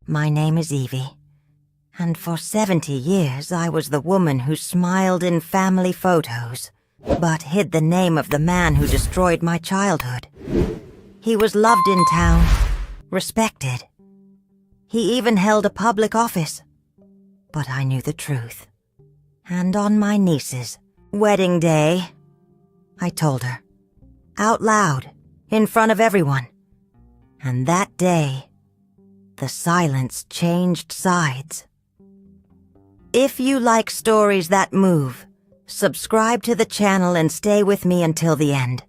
My name is Evie, and for 70 years I was the woman who smiled in family photos, but hid the name of the man who destroyed my childhood. He was loved in town, respected. He even held a public office. But I knew the truth. And on my niece's wedding day, I told her, out loud, in front of everyone. And that day, the silence changed sides. If you like stories that move, subscribe to the channel and stay with me until the end.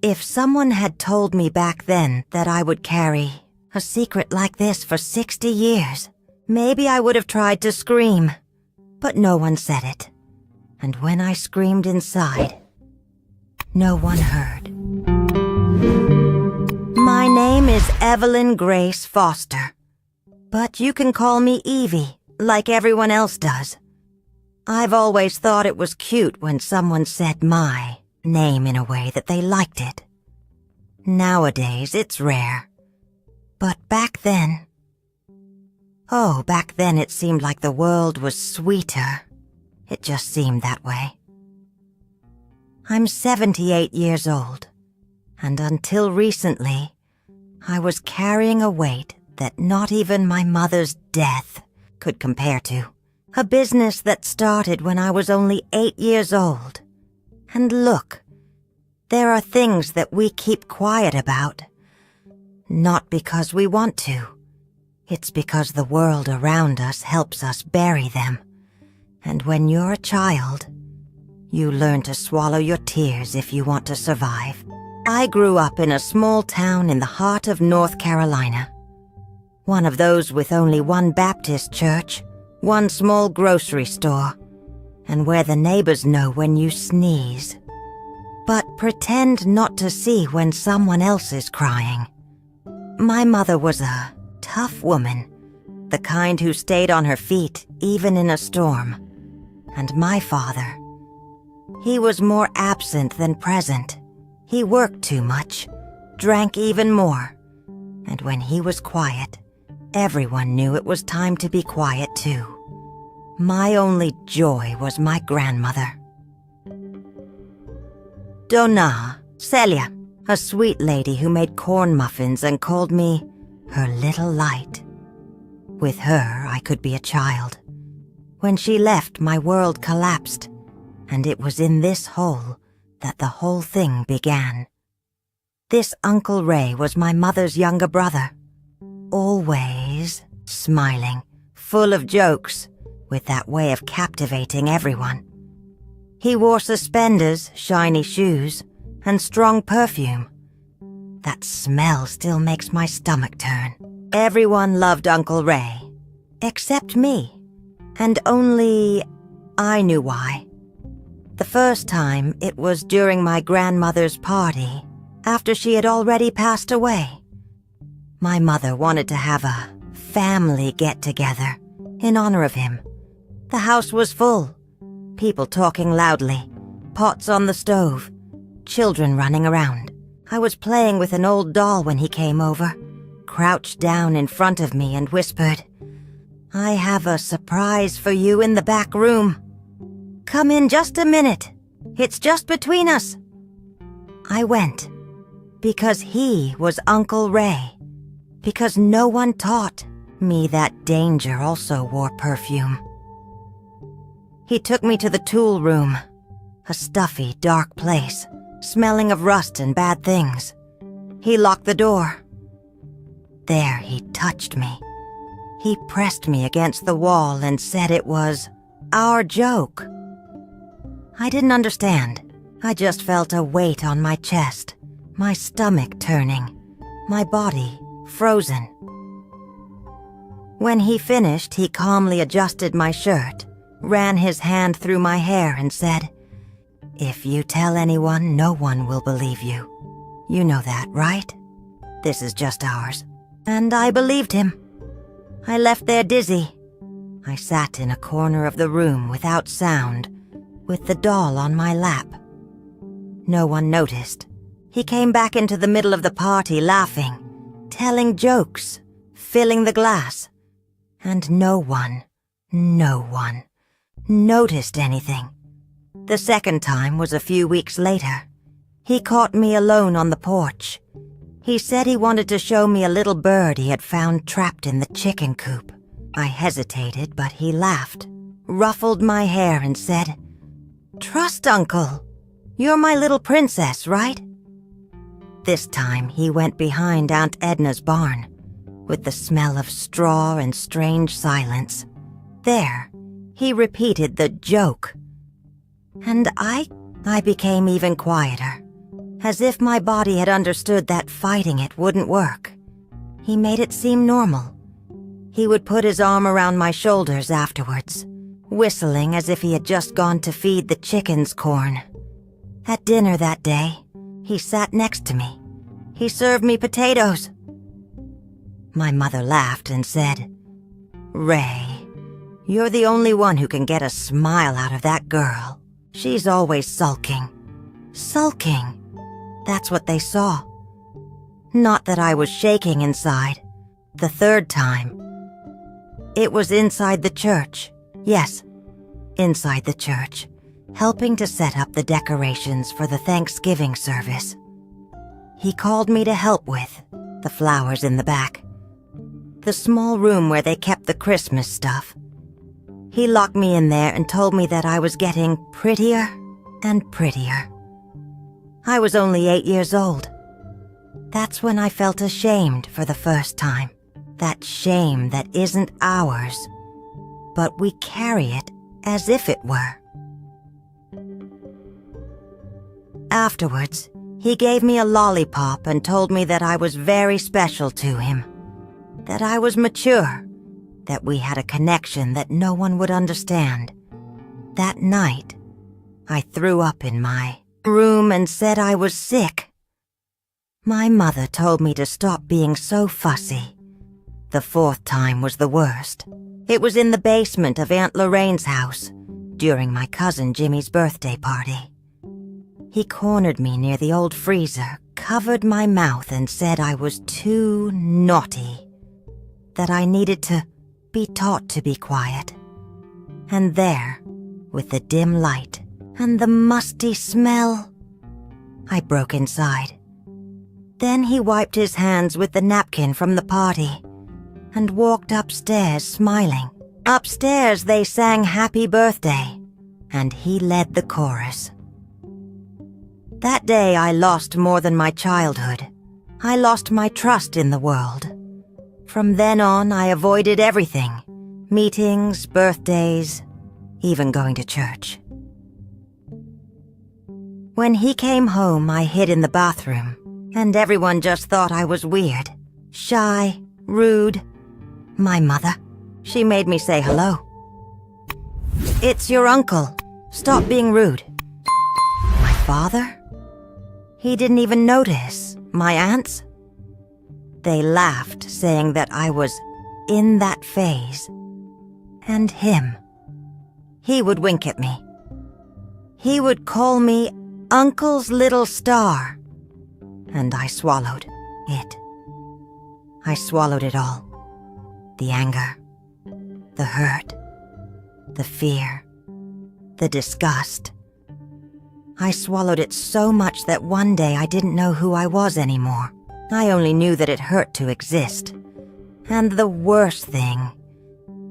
If someone had told me back then that I would carry a secret like this for 60 years, maybe I would have tried to scream, but no one said it. And when I screamed inside, no one heard. My name is Evelyn Grace Foster, but you can call me Evie, like everyone else does. I've always thought it was cute when someone said my name in a way that they liked it. Nowadays, it's rare. But back then... back then it seemed like the world was sweeter. It just seemed that way. I'm 78 years old, and until recently, I was carrying a weight that not even my mother's death could compare to. A business that started when I was only 8 years old. And look, there are things that we keep quiet about. Not because we want to. It's because the world around us helps us bury them. And when you're a child, you learn to swallow your tears if you want to survive. I grew up in a small town in the heart of North Carolina. One of those with only one Baptist church, one small grocery store, and where the neighbors know when you sneeze. But pretend not to see when someone else is crying. My mother was a tough woman, the kind who stayed on her feet even in a storm. And my father, he was more absent than present. He worked too much, drank even more, and when he was quiet, everyone knew it was time to be quiet too. My only joy was my grandmother. Donna, Celia, a sweet lady who made corn muffins and called me her little light. With her, I could be a child. When she left, my world collapsed, and it was in this hole that the whole thing began. This Uncle Ray was my mother's younger brother. Always smiling, full of jokes, with that way of captivating everyone. He wore suspenders, shiny shoes, and strong perfume. That smell still makes my stomach turn. Everyone loved Uncle Ray, except me, and only I knew why. The first time, it was during my grandmother's party, after she had already passed away. My mother wanted to have a family get-together in honor of him. The house was full, people talking loudly, pots on the stove, children running around. I was playing with an old doll when he came over, crouched down in front of me and whispered, "I have a surprise for you in the back room. Come in just a minute. It's just between us." I went, because he was Uncle Ray, because no one taught me that danger also wore perfume. He took me to the tool room, a stuffy, dark place, smelling of rust and bad things. He locked the door. There he touched me. He pressed me against the wall and said it was our joke. I didn't understand. I just felt a weight on my chest, my stomach turning, my body frozen. When he finished, he calmly adjusted my shirt, ran his hand through my hair and said, "If you tell anyone, no one will believe you. You know that, right? This is just ours." And I believed him. I left there dizzy. I sat in a corner of the room without sound, with the doll on my lap. No one noticed. He came back into the middle of the party laughing, telling jokes, filling the glass, and no one noticed anything. The second time was a few weeks later. He caught me alone on the porch. He said he wanted to show me a little bird he had found trapped in the chicken coop. I hesitated, but he laughed, ruffled my hair, and said, "Trust, Uncle. You're my little princess, right?" This time he went behind Aunt Edna's barn, with the smell of straw and strange silence. There, he repeated the joke. And I became even quieter, as if my body had understood that fighting it wouldn't work. He made it seem normal. He would put his arm around my shoulders afterwards, whistling as if he had just gone to feed the chickens corn. At dinner that day, he sat next to me. He served me potatoes. My mother laughed and said, "Ray, you're the only one who can get a smile out of that girl. She's always sulking." Sulking. That's what they saw. Not that I was shaking inside. The third time. It was inside the church. Yes, inside the church, helping to set up the decorations for the Thanksgiving service. He called me to help with the flowers in the back, the small room where they kept the Christmas stuff. He locked me in there and told me that I was getting prettier and prettier. I was only 8 years old. That's when I felt ashamed for the first time. That shame that isn't ours, but we carry it as if it were. Afterwards, he gave me a lollipop and told me that I was very special to him, that I was mature, that we had a connection that no one would understand. That night, I threw up in my room and said I was sick. My mother told me to stop being so fussy. The fourth time was the worst. It was in the basement of Aunt Lorraine's house during my cousin Jimmy's birthday party. He cornered me near the old freezer, covered my mouth, and said I was too naughty, that I needed to be taught to be quiet. And there, with the dim light and the musty smell, I broke inside. Then he wiped his hands with the napkin from the party and walked upstairs smiling. Upstairs they sang Happy Birthday, and he led the chorus. That day I lost more than my childhood. I lost my trust in the world. From then on I avoided everything. Meetings, birthdays, even going to church. When he came home, I hid in the bathroom, and everyone just thought I was weird, shy, rude. My mother, she made me say hello. "It's your uncle. Stop being rude." My father? He didn't even notice. My aunts? They laughed, saying that I was in that phase. And him. He would wink at me. He would call me Uncle's little star. And I swallowed it. I swallowed it all. The anger, the hurt, the fear, the disgust. I swallowed it so much that one day I didn't know who I was anymore. I only knew that it hurt to exist. And the worst thing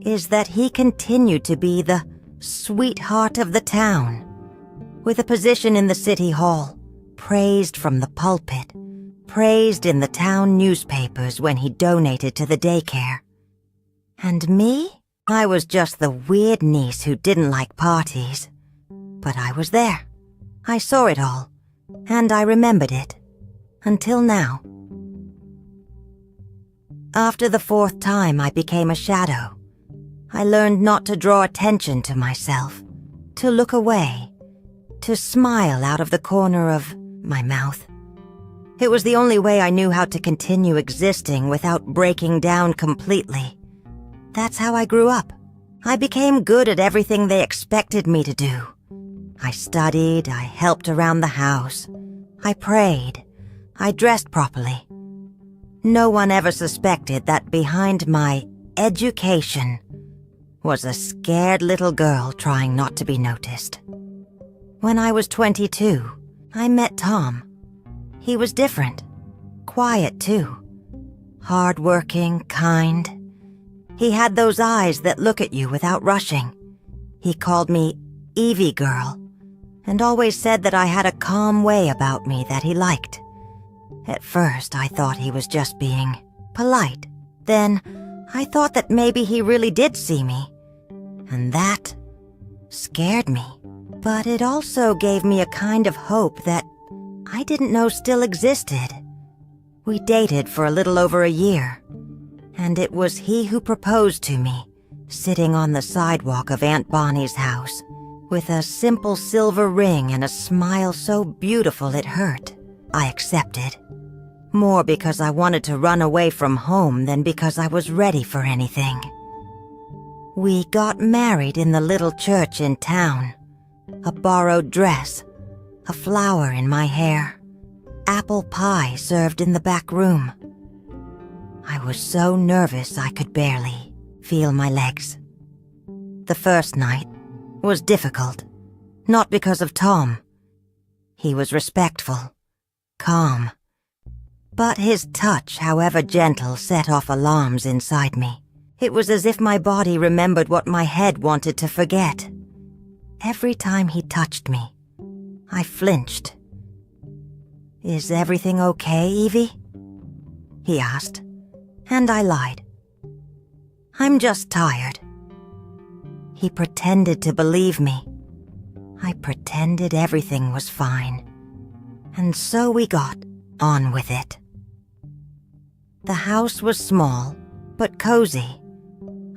is that he continued to be the sweetheart of the town, with a position in the city hall, praised from the pulpit, praised in the town newspapers when he donated to the daycare. And me? I was just the weird niece who didn't like parties. But I was there. I saw it all, and I remembered it. Until now. After the fourth time, I became a shadow. I learned not to draw attention to myself, to look away, to smile out of the corner of my mouth. It was the only way I knew how to continue existing without breaking down completely. That's how I grew up. I became good at everything they expected me to do. I studied, I helped around the house, I prayed, I dressed properly. no one ever suspected that behind my education was a scared little girl trying not to be noticed. When I was 22, I met Tom. He was different. Quiet, too. Hard-working, kind. He had those eyes that look at you without rushing. He called me Evie Girl, and always said that I had a calm way about me that he liked. At first, I thought he was just being polite. Then, I thought that maybe he really did see me. And that scared me. But it also gave me a kind of hope that I didn't know still existed. We dated for a little over a year, and it was he who proposed to me, sitting on the sidewalk of Aunt Bonnie's house, with a simple silver ring and a smile so beautiful it hurt. I accepted. More because I wanted to run away from home than because I was ready for anything. We got married in the little church in town. A borrowed dress, a flower in my hair, apple pie served in the back room. I was so nervous I could barely feel my legs. The first night was difficult, not because of Tom. He was respectful, calm, but his touch, however gentle, set off alarms inside me. It was as if my body remembered what my head wanted to forget. Every time he touched me, I flinched. "Is everything okay, Evie?" he asked, and I lied. "I'm just tired." He pretended to believe me. I pretended everything was fine, and so we got on with it. The house was small, but cozy.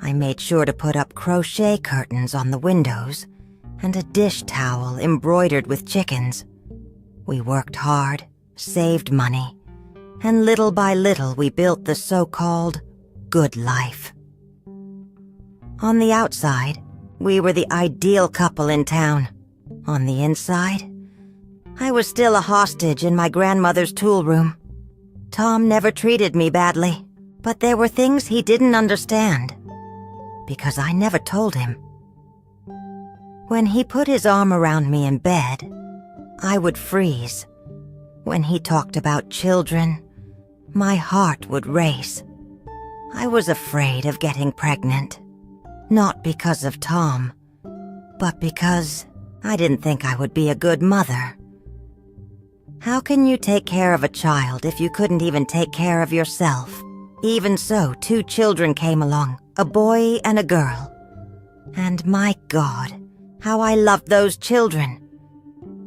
I made sure to put up crochet curtains on the windows and a dish towel embroidered with chickens. We worked hard, saved money, and little by little we built the so-called good life. On the outside, we were the ideal couple in town. On the inside, I was still a hostage in my grandmother's tool room. Tom never treated me badly, but there were things he didn't understand, because I never told him. When he put his arm around me in bed, I would freeze. When he talked about children, my heart would race. I was afraid of getting pregnant, not because of Tom, but because I didn't think I would be a good mother. How can you take care of a child if you couldn't even take care of yourself? Even so, 2 children came along, a boy and a girl. And my God, how I loved those children.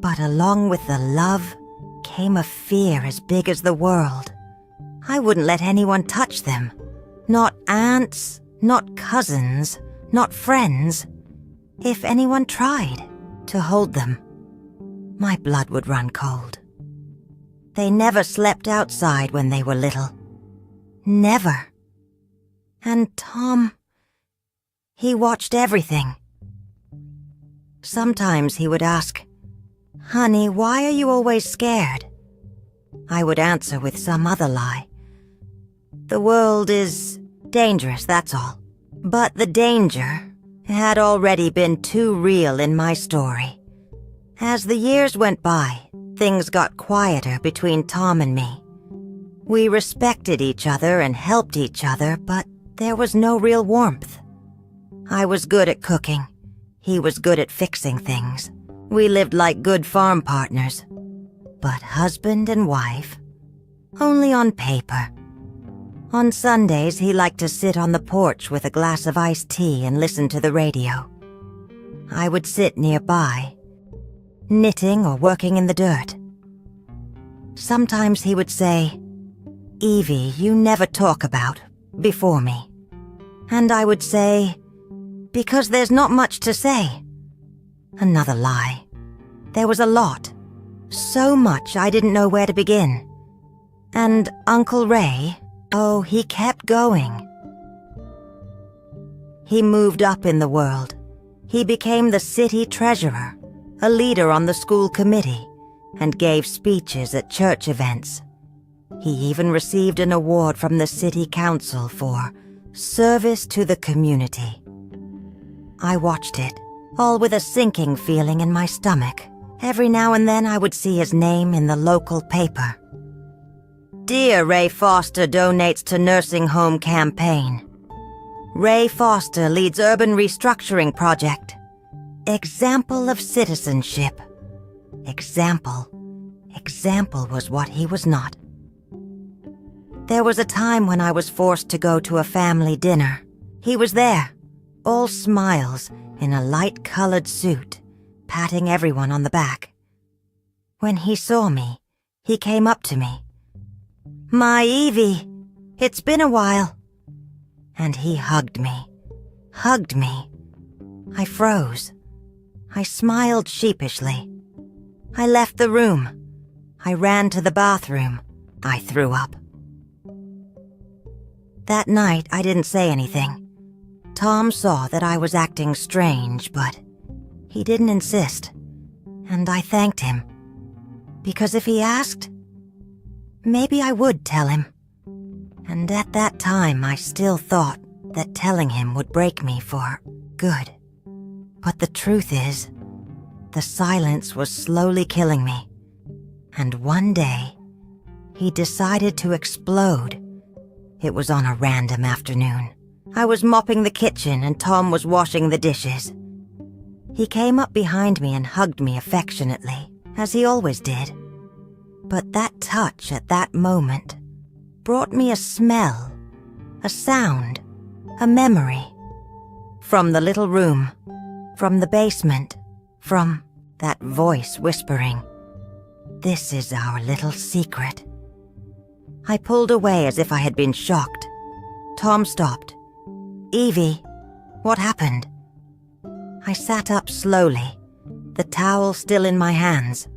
But along with the love came a fear as big as the world. I wouldn't let anyone touch them. Not aunts, not cousins, not friends. If anyone tried to hold them, my blood would run cold. They never slept outside when they were little. Never. And Tom, he watched everything. Sometimes he would ask, "Honey, why are you always scared?" I would answer with some other lie. "The world is dangerous, that's all." But the danger had already been too real in my story. As the years went by, things got quieter between Tom and me. We respected each other and helped each other, but there was no real warmth. I was good at cooking. He was good at fixing things. We lived like good farm partners. But husband and wife, only on paper. On Sundays, he liked to sit on the porch with a glass of iced tea and listen to the radio. I would sit nearby, knitting or working in the dirt. Sometimes he would say, "Evie, you never talk about before me." And I would say, "Because there's not much to say." Another lie. There was a lot. So much I didn't know where to begin. And Uncle Ray, oh, he kept going. He moved up in the world. He became the city treasurer, a leader on the school committee, and gave speeches at church events. He even received an award from the city council for service to the community. I watched it, all with a sinking feeling in my stomach. Every now and then I would see his name in the local paper. Dear Ray Foster donates to nursing home campaign. Ray Foster leads urban restructuring project. Example of citizenship. Example was what he was not. There was a time when I was forced to go to a family dinner. He was there, all smiles, in a light-colored suit, patting everyone on the back. When he saw me, he came up to me. "My Evie, it's been a while." And he hugged me. I froze. I smiled sheepishly. I left the room. I ran to the bathroom. I threw up. That night, I didn't say anything. Tom saw that I was acting strange, but he didn't insist. And I thanked him. Because if he asked, maybe I would tell him. And at that time, I still thought that telling him would break me for good. But the truth is, the silence was slowly killing me. And one day, he decided to explode. It was on a random afternoon. I was mopping the kitchen and Tom was washing the dishes. He came up behind me and hugged me affectionately, as he always did. But that touch at that moment brought me a smell, a sound, a memory. From the little room, from the basement, from that voice whispering, "This is our little secret." I pulled away as if I had been shocked. Tom stopped. "Evie, what happened?" I sat up slowly, the towel still in my hands,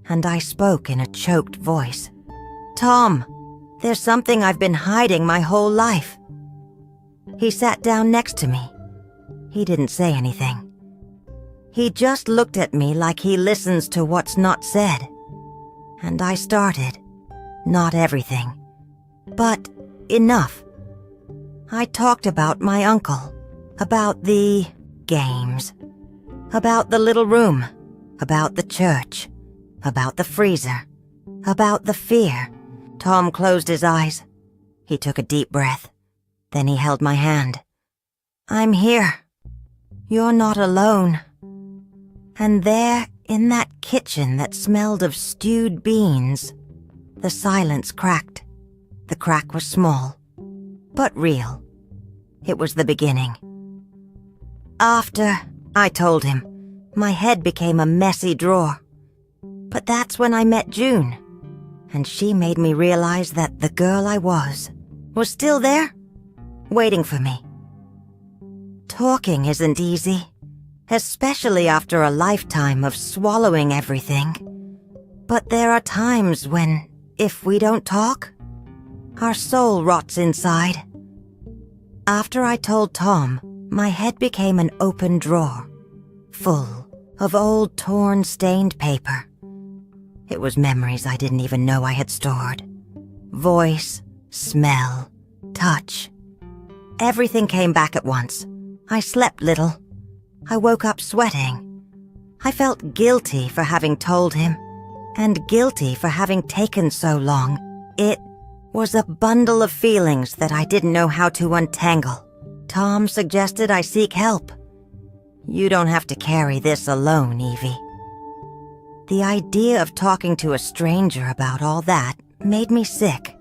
and I spoke in a choked voice. "Tom, there's something I've been hiding my whole life." He sat down next to me. He didn't say anything. He just looked at me like he listens to what's not said. And I started. Not everything, but enough. I talked about my uncle, about the games, about the little room, about the church, about the freezer, about the fear. Tom closed his eyes. He took a deep breath. Then he held my hand. "I'm here. You're not alone." And there, in that kitchen that smelled of stewed beans, the silence cracked. The crack was small, but real. It was the beginning. "After," I told him, my head became a messy drawer. But that's when I met June, and she made me realize that the girl I was still there, waiting for me. Talking isn't easy, especially after a lifetime of swallowing everything. But there are times when, if we don't talk, our soul rots inside. After I told Tom, my head became an open drawer, full of old torn stained paper. It was memories I didn't even know I had stored. Voice, smell, touch. Everything came back at once. I slept little. I woke up sweating. I felt guilty for having told him, and guilty for having taken so long. It was a bundle of feelings that I didn't know how to untangle. Tom suggested I seek help. "You don't have to carry this alone, Evie." The idea of talking to a stranger about all that made me sick.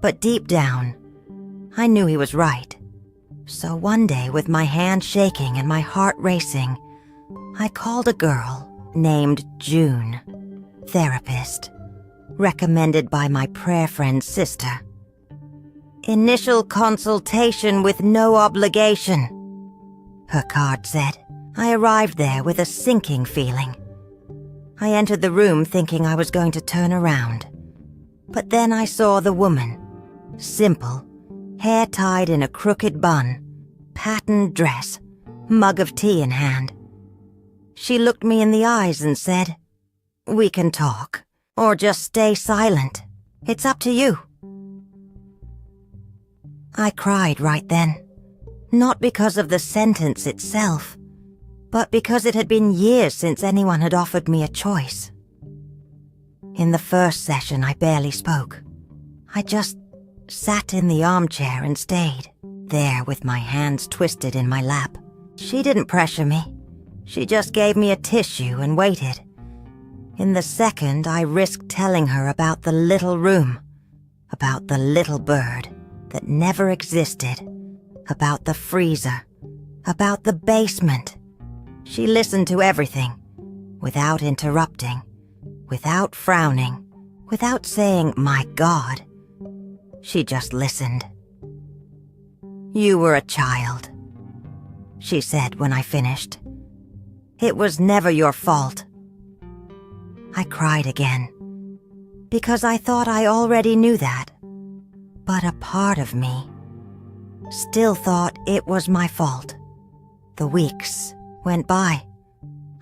But deep down, I knew he was right. So one day, with my hand shaking and my heart racing, I called a girl named June, therapist, recommended by my prayer friend's sister. "Initial consultation with no obligation," her card said. I arrived there with a sinking feeling. I entered the room thinking I was going to turn around. But then I saw the woman, simple, hair tied in a crooked bun, patterned dress, mug of tea in hand. She looked me in the eyes and said, "We can talk, or just stay silent." It's up to you." I cried right then, not because of the sentence itself, but because it had been years since anyone had offered me a choice. In the first session, I barely spoke. I just sat in the armchair and stayed, there with my hands twisted in my lap. She didn't pressure me. She just gave me a tissue and waited. In the second, I risked telling her about the little room, about the little bird that never existed, about the freezer, about the basement. She listened to everything, without interrupting, without frowning, without saying, "My God." She just listened. "You were a child," she said when I finished. "It was never your fault." I cried again, because I thought I already knew that. But a part of me still thought it was my fault. The weeks went by.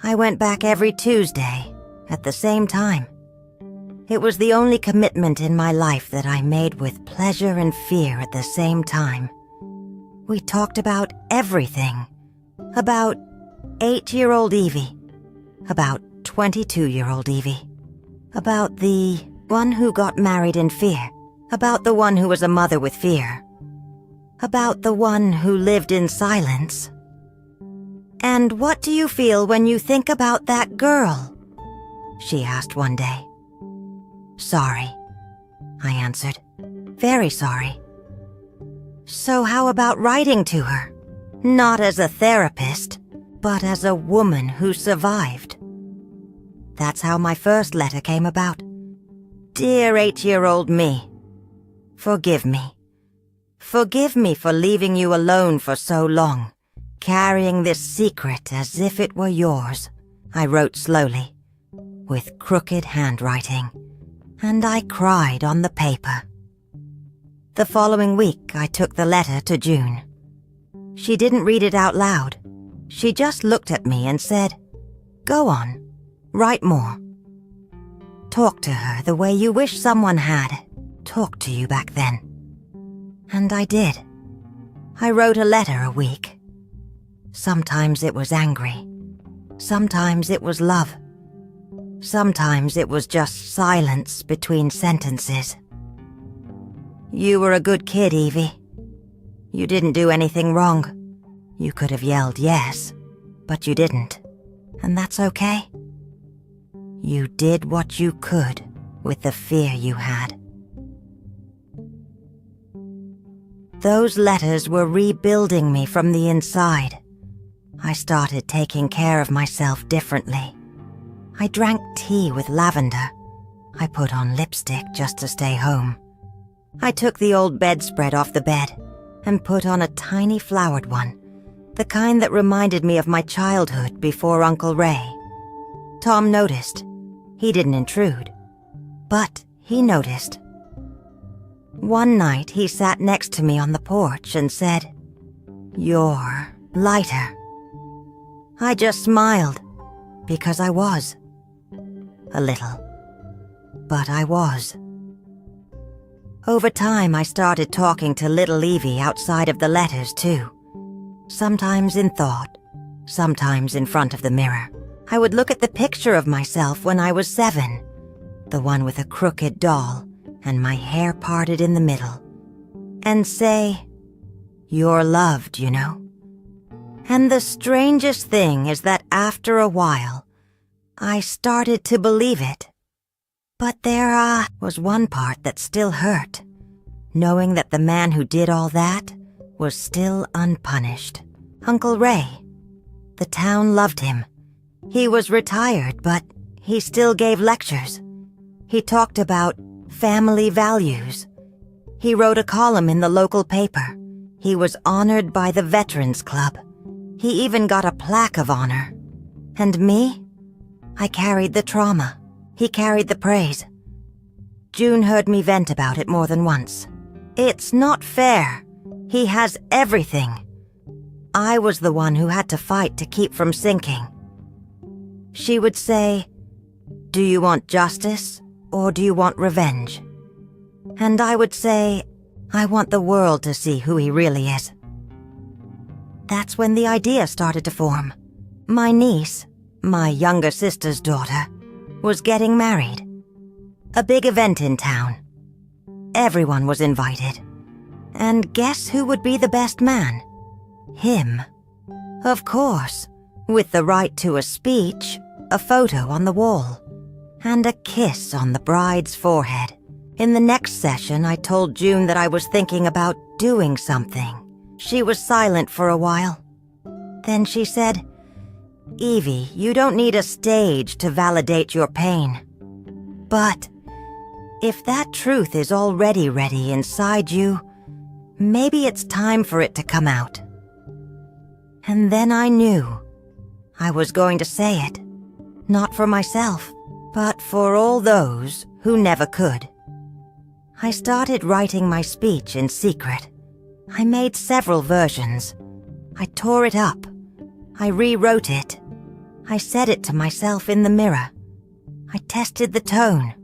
I went back every Tuesday at the same time. It was the only commitment in my life that I made with pleasure and fear at the same time. We talked about everything. About 8-year-old Evie. About 22-year-old Evie. About the one who got married in fear. About the one who was a mother with fear. About the one who lived in silence. "And what do you feel when you think about that girl?" she asked one day. "Sorry," I answered. "Very sorry." "So how about writing to her? Not as a therapist, but as a woman who survived." That's how my first letter came about. "Dear 8-year-old me, forgive me. Forgive me for leaving you alone for so long, carrying this secret as if it were yours," I wrote slowly, with crooked handwriting, and I cried on the paper. The following week, I took the letter to June. She didn't read it out loud. She just looked at me and said, "Go on, write more. Talk to her the way you wish someone had talked to you back then." And I did. I wrote a letter a week. Sometimes it was angry. Sometimes it was love. Sometimes it was just silence between sentences. "You were a good kid, Evie. You didn't do anything wrong. You could have yelled yes, but you didn't. And that's okay. You did what you could with the fear you had." Those letters were rebuilding me from the inside. I started taking care of myself differently. I drank tea with lavender. I put on lipstick just to stay home. I took the old bedspread off the bed and put on a tiny flowered one, the kind that reminded me of my childhood before Uncle Ray. Tom noticed. He didn't intrude, but he noticed. One night he sat next to me on the porch and said, "You're lighter." I just smiled, because I was. A little. But I was. Over time, I started talking to little Evie outside of the letters, too. Sometimes in thought, sometimes in front of the mirror. I would look at the picture of myself when I was 7, the one with a crooked doll and my hair parted in the middle, and say, "You're loved, you know." And the strangest thing is that after a while, I started to believe it. But there was one part that still hurt, knowing that the man who did all that was still unpunished. Uncle Ray. The town loved him. He was retired, but he still gave lectures. He talked about family values. He wrote a column in the local paper. He was honored by the Veterans Club. He even got a plaque of honor. And me? I carried the trauma. He carried the praise. June heard me vent about it more than once. "It's not fair. He has everything. I was the one who had to fight to keep from sinking." She would say, "Do you want justice or do you want revenge?" and I would say, I want the world to see who he really is. That's when the idea started to form. My niece, my younger sister's daughter, was getting married. A big event in town. Everyone was invited. And guess who would be the best man? Him. Of course, with the right to a speech, a photo on the wall, and a kiss on the bride's forehead. In the next session, I told June that I was thinking about doing something. She was silent for a while. Then she said, "Evie, you don't need a stage to validate your pain. But if that truth is already ready inside you, maybe it's time for it to come out." And then I knew I was going to say it, not for myself, but for all those who never could. I started writing my speech in secret. I made several versions. I tore it up. I rewrote it. I said it to myself in the mirror. I tested the tone,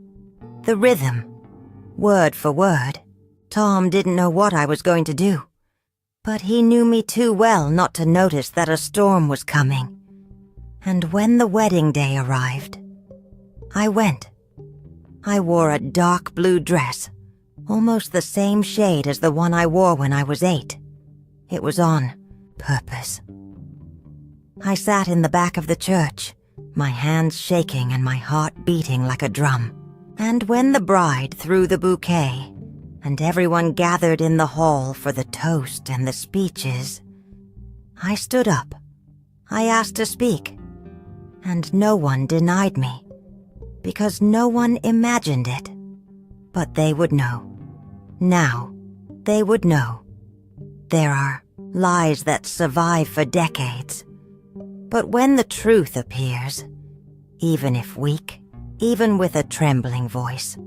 the rhythm, word for word. Tom didn't know what I was going to do, but he knew me too well not to notice that a storm was coming. And when the wedding day arrived, I went. I wore a dark blue dress, almost the same shade as the one I wore when I was 8. It was on purpose. I sat in the back of the church, my hands shaking and my heart beating like a drum. And when the bride threw the bouquet, and everyone gathered in the hall for the toast and the speeches, I stood up. I asked to speak, and no one denied me, because no one imagined it. But they would know. Now, they would know. There are lies that survive for decades. But when the truth appears, even if weak, even with a trembling voice,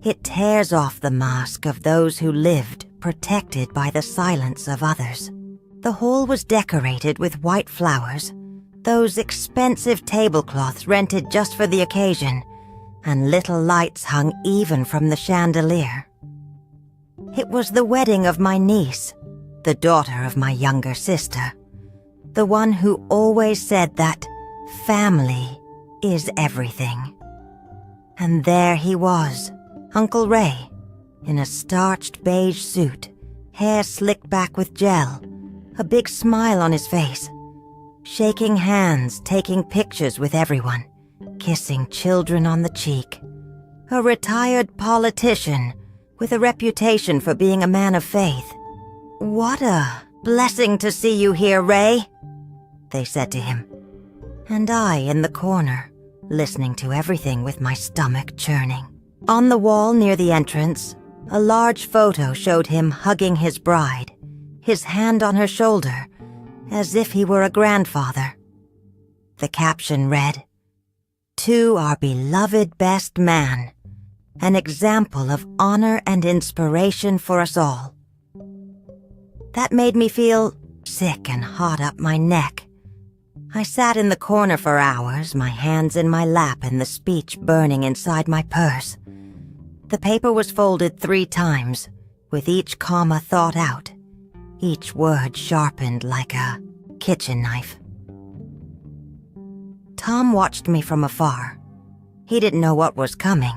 it tears off the mask of those who lived protected by the silence of others. The hall was decorated with white flowers, those expensive tablecloths rented just for the occasion, and little lights hung even from the chandelier. It was the wedding of my niece, the daughter of my younger sister, the one who always said that family is everything. And there he was, Uncle Ray, in a starched beige suit, hair slicked back with gel, a big smile on his face, shaking hands, taking pictures with everyone, kissing children on the cheek. A retired politician with a reputation for being a man of faith. "What a blessing to see you here, Ray," they said to him. And I in the corner, listening to everything with my stomach churning. On the wall near the entrance, a large photo showed him hugging his bride, his hand on her shoulder, as if he were a grandfather. The caption read, "To our beloved best man, an example of honor and inspiration for us all." That made me feel sick and hot up my neck. I sat in the corner for hours, my hands in my lap and the speech burning inside my purse. The paper was folded 3 times, with each comma thought out, each word sharpened like a kitchen knife. Tom watched me from afar. He didn't know what was coming,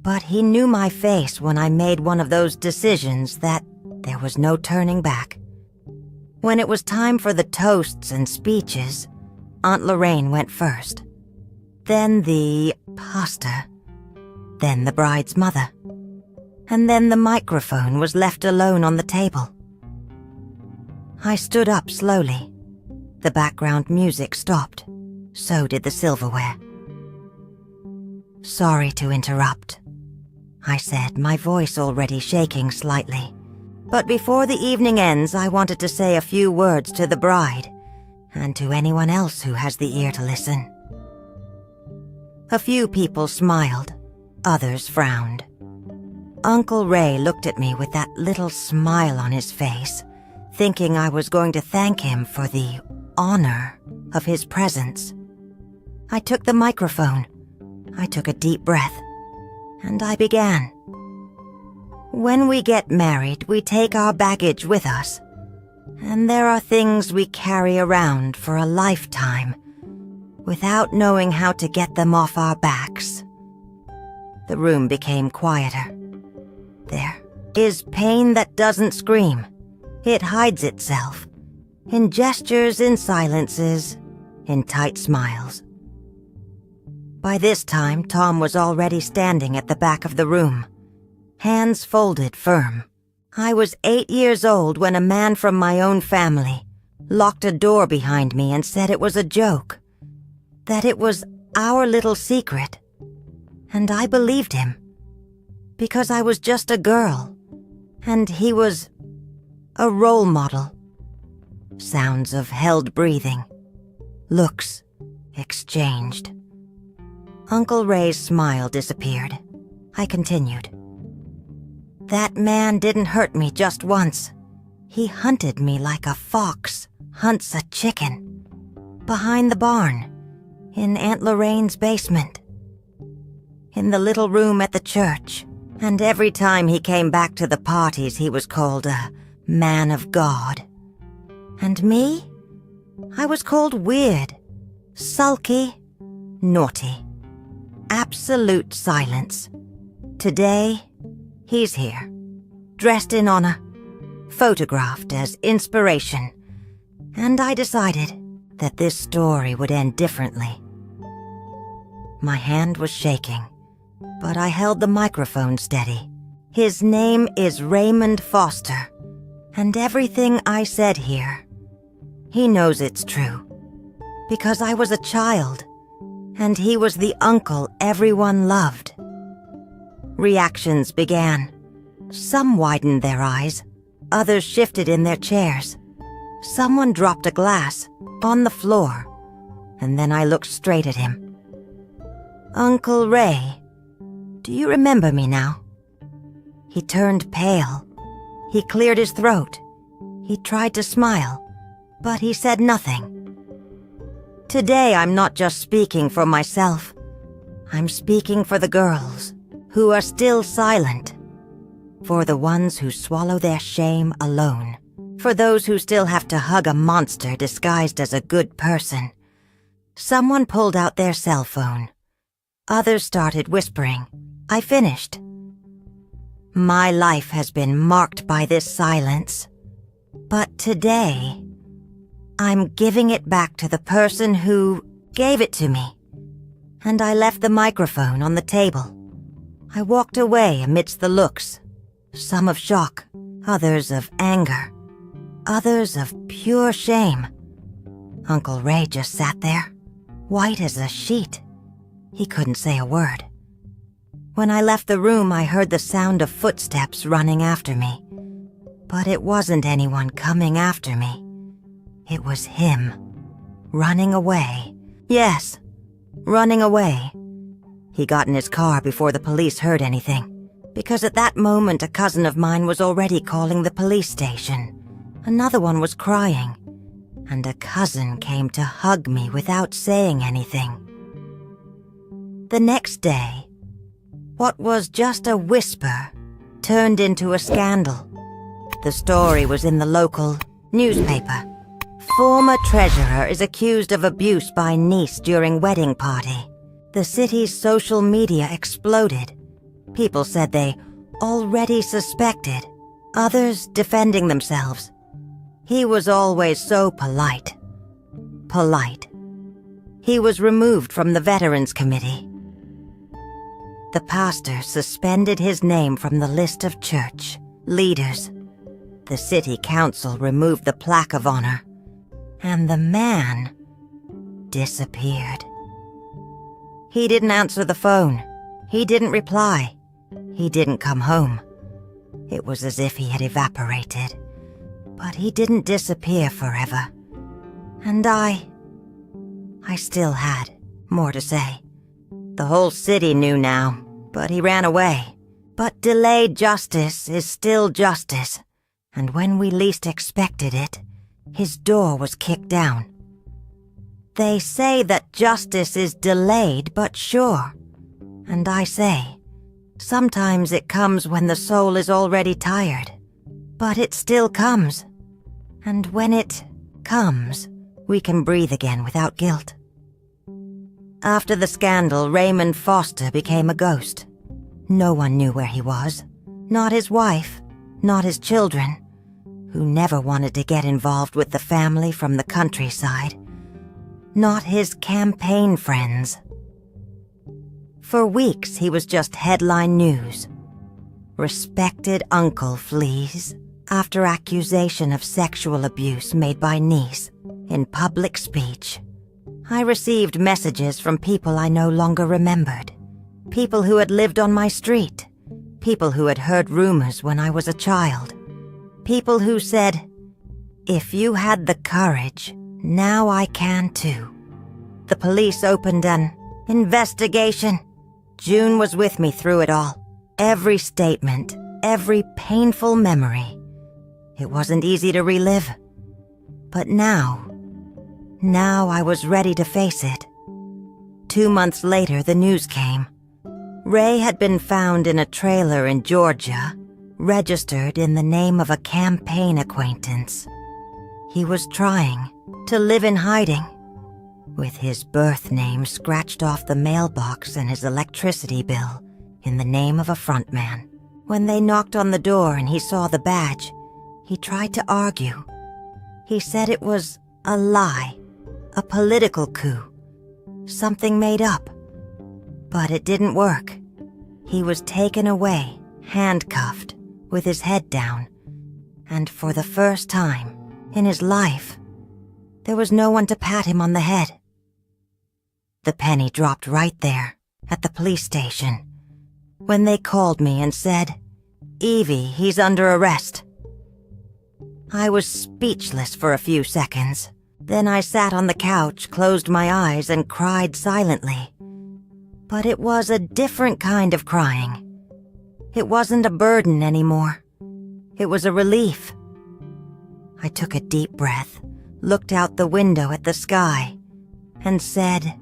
but he knew my face when I made one of those decisions that there was no turning back. When it was time for the toasts and speeches, Aunt Lorraine went first. Then the pastor. Then the bride's mother. And then the microphone was left alone on the table. I stood up slowly. The background music stopped. So did the silverware. "Sorry to interrupt," I said, my voice already shaking slightly. "But before the evening ends, I wanted to say a few words to the bride, and to anyone else who has the ear to listen." A few people smiled, others frowned. Uncle Ray looked at me with that little smile on his face, thinking I was going to thank him for the honor of his presence. I took the microphone. I took a deep breath, and I began. When we get married, we take our baggage with us. And there are things we carry around for a lifetime without knowing how to get them off our backs. The room became quieter. There is pain that doesn't scream. It hides itself in gestures, in silences, in tight smiles. By this time, Tom was already standing at the back of the room, hands folded firm. I was 8 years old when a man from my own family locked a door behind me and said it was a joke, that it was our little secret. And I believed him, because I was just a girl, and he was a role model. Sounds of held breathing, looks exchanged. Uncle Ray's smile disappeared. I continued. That man didn't hurt me just once. He hunted me like a fox hunts a chicken. Behind the barn, in Aunt Lorraine's basement, in the little room at the church, and every time he came back to the parties he was called a man of God. And me? I was called weird, sulky, naughty. Absolute silence. Today, he's here, dressed in honor, photographed as inspiration, and I decided that this story would end differently. My hand was shaking, but I held the microphone steady. His name is Raymond Foster, and everything I said here, he knows it's true, because I was a child, and he was the uncle everyone loved. Reactions began. Some widened their eyes, others shifted in their chairs. Someone dropped a glass on the floor, and then I looked straight at him. Uncle Ray, do you remember me now? He turned pale. He cleared his throat. He tried to smile, but he said nothing. Today I'm not just speaking for myself. I'm speaking for the girls who are still silent, for the ones who swallow their shame alone, for those who still have to hug a monster disguised as a good person. Someone pulled out their cell phone. Others started whispering. I finished. My life has been marked by this silence, but today, I'm giving it back to the person who gave it to me. And I left the microphone on the table. I walked away amidst the looks, some of shock, others of anger, others of pure shame. Uncle Ray just sat there, white as a sheet. He couldn't say a word. When I left the room, I heard the sound of footsteps running after me. But it wasn't anyone coming after me. It was him, running away. Yes, running away. He got in his car before the police heard anything, because at that moment a cousin of mine was already calling the police station. Another one was crying, and a cousin came to hug me without saying anything. The next day, what was just a whisper turned into a scandal. The story was in the local newspaper. Former treasurer is accused of abuse by niece during wedding party. The city's social media exploded. People said they already suspected, others defending themselves. He was always so polite. Polite. He was removed from the Veterans Committee. The pastor suspended his name from the list of church leaders. The city council removed the plaque of honor, and the man disappeared. He didn't answer the phone. He didn't reply. He didn't come home. It was as if he had evaporated. But he didn't disappear forever. And I still had more to say. The whole city knew now, but he ran away. But delayed justice is still justice. And when we least expected it, his door was kicked down. They say that justice is delayed but sure. And I say, Sometimes it comes when the soul is already tired, but it still comes. And when it comes, we can breathe again without guilt. After the scandal, Raymond Foster became a ghost. No one knew where he was. Not his wife, not his children, who never wanted to get involved with the family from the countryside. Not his campaign friends. For weeks, he was just headline news. Respected uncle flees after accusation of sexual abuse made by niece in public speech. I received messages from people I no longer remembered. People who had lived on my street. People who had heard rumors when I was a child. People who said, "If you had the courage, now I can too." The police opened an investigation. June was with me through it all. Every statement, every painful memory. It wasn't easy to relive. But now I was ready to face it. 2 months later, the news came. Ray had been found in a trailer in Georgia, registered in the name of a campaign acquaintance. He was trying to live in hiding, with his birth name scratched off the mailbox and his electricity bill in the name of a frontman. When they knocked on the door and he saw the badge, he tried to argue. He said it was a lie, a political coup, something made up. But it didn't work. He was taken away, handcuffed, with his head down, and for the first time in his life, there was no one to pat him on the head. The penny dropped right there, at the police station, when they called me and said, "Evie, he's under arrest." I was speechless for a few seconds. Then I sat on the couch, closed my eyes, and cried silently. But it was a different kind of crying. It wasn't a burden anymore. It was a relief. I took a deep breath, looked out the window at the sky, and said,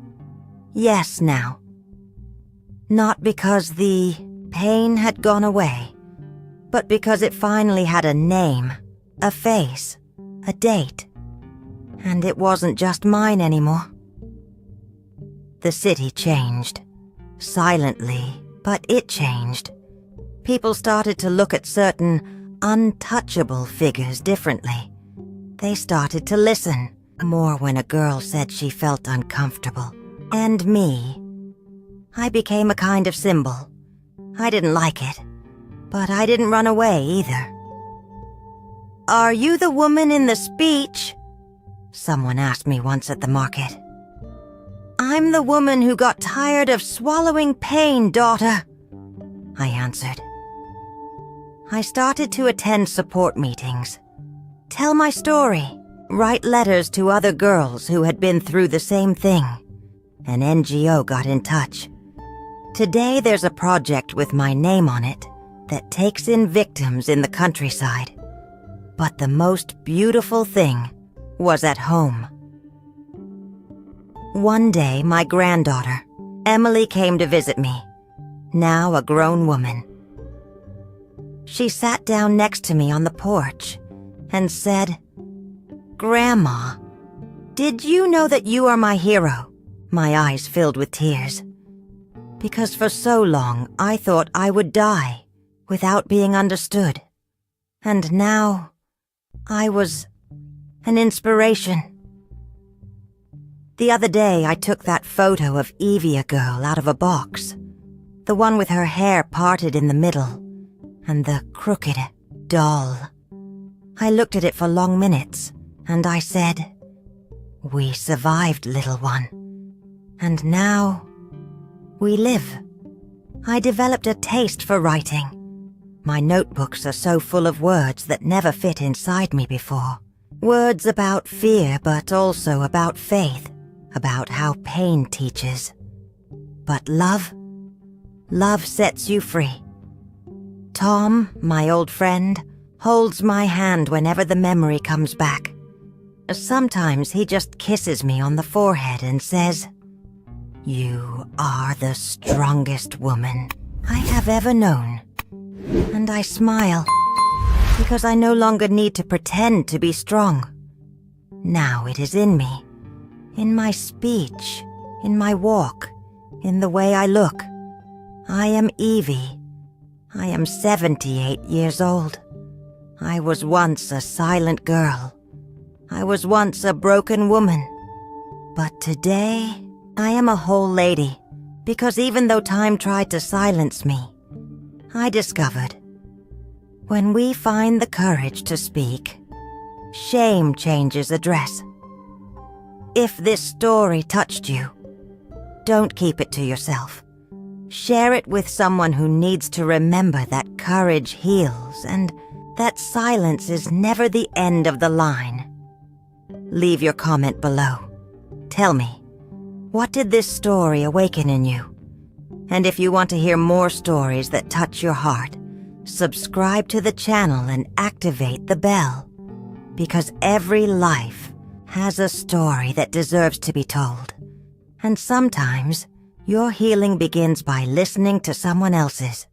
"Yes now." Not because the pain had gone away, but because it finally had a name, a face, a date. And it wasn't just mine anymore. The city changed. Silently, but it changed. People started to look at certain untouchable figures differently. They started to listen more when a girl said she felt uncomfortable. And me. I became a kind of symbol. I didn't like it, but I didn't run away either. "Are you the woman in the speech?" someone asked me once at the market. "I'm the woman who got tired of swallowing pain, daughter," I answered. I started to attend support meetings, tell my story, write letters to other girls who had been through the same thing. An NGO got in touch. Today there's a project with my name on it that takes in victims in the countryside. But the most beautiful thing was at home. One day, my granddaughter, Emily, came to visit me, now a grown woman. She sat down next to me on the porch and said, "Grandma, did you know that you are my hero?" My eyes filled with tears. Because for so long, I thought I would die without being understood. And now, I was an inspiration. The other day, I took that photo of Evie girl out of a box. The one with her hair parted in the middle and the crooked doll. I looked at it for long minutes and I said, "We survived, little one. And now, we live." I developed a taste for writing. My notebooks are so full of words that never fit inside me before. Words about fear, but also about faith, about how pain teaches. But love sets you free. Tom, my old friend, holds my hand whenever the memory comes back. Sometimes he just kisses me on the forehead and says, "You are the strongest woman I have ever known. And I smile, because I no longer need to pretend to be strong. Now it is in me, in my speech, in my walk, in the way I look. I am Evie. I am 78 years old. I was once a silent girl. I was once a broken woman. But today, I am a whole lady, because even though time tried to silence me, I discovered, when we find the courage to speak, shame changes address. If this story touched you, don't keep it to yourself. Share it with someone who needs to remember that courage heals and that silence is never the end of the line. Leave your comment below. Tell me, what did this story awaken in you? And if you want to hear more stories that touch your heart, subscribe to the channel and activate the bell. Because every life has a story that deserves to be told. And sometimes, your healing begins by listening to someone else's.